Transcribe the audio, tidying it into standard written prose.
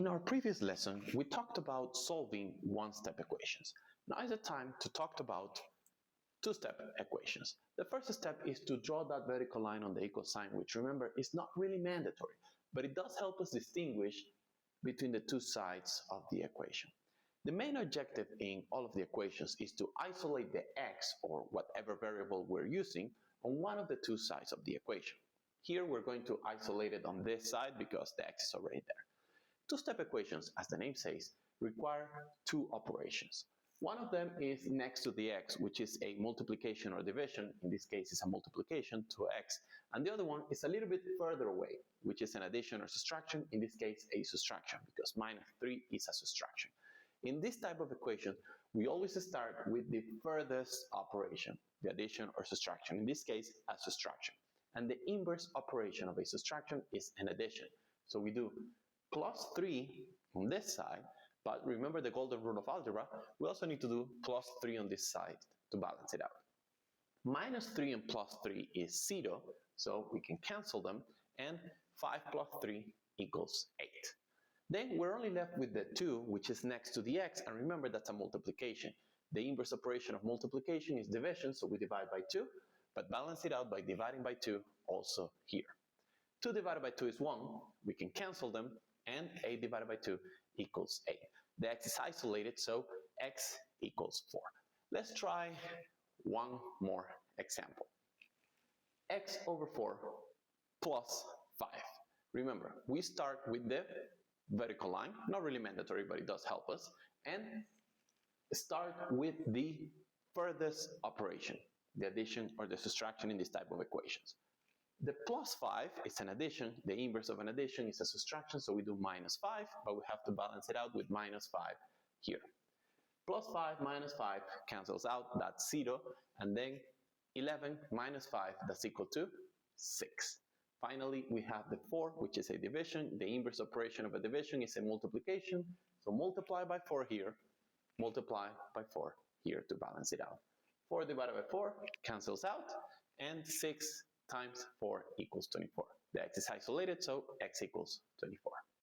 our previous lesson, we talked about solving one-step equations. Now is the time to talk about two-step equations. The first step is to draw that vertical line on the equal sign, which remember is not really mandatory, but it does help us distinguish between the two sides of the equation. The main objective in all of the equations is to isolate the x, or whatever variable we're using, on one of the two sides of the equation. Here we're going to isolate it on this side because the x is already there. Two-step equations, as the name says, require two operations. One of them is next to the x, which is a multiplication or division. In this case, it's a multiplication to x. And the other one is a little bit further away, which is an addition or subtraction. In this case, a subtraction, because minus 3 is a subtraction. In this type of equation, we always start with the furthest operation, the addition or subtraction. In this case, a subtraction. And the inverse operation of a subtraction is an addition. So we do plus 3 on this side, but remember the golden rule of algebra, we also need to do plus 3 on this side to balance it out. Minus 3 and plus 3 is 0, so we can cancel them, and 5 plus 3 equals 8. Then we're only left with the 2, which is next to the x, and remember that's a multiplication. The inverse operation of multiplication is division, so we divide by 2, but balance it out by dividing by 2 also here. 2 divided by 2 is 1, we can cancel them, and 8 divided by 2 equals 8. The x is isolated, so x equals 4. Let's try one more example. X over 4 plus 5. Remember, we start with the vertical line, not really mandatory, but it does help us, and start with the furthest operation, the addition or the subtraction in this type of equations. The plus 5 is an addition. The inverse of an addition is a subtraction, so we do minus 5, but we have to balance it out with minus 5 here. Plus 5 minus 5 cancels out, that's 0, and then 11 minus 5, that's equal to 6. Finally, we have the 4, which is a division. The inverse operation of a division is a multiplication, so multiply by 4 here, multiply by 4 here to balance it out. 4 divided by 4 cancels out, and 6 times 4 equals 24. The x is isolated, so x equals 24.